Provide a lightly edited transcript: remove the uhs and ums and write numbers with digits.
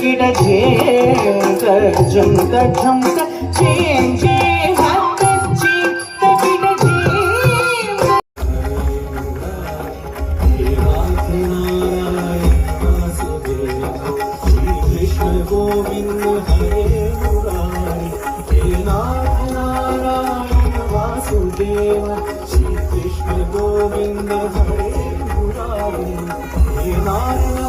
तकिट झेम झुमक झुमक झेम झेम हाताची तकिट झेम. कृष्ण गोविंद हरे मुरारी हे नारायण वासुदेव. श्री कृष्ण गोविंद हरे मुरारी हे नारायण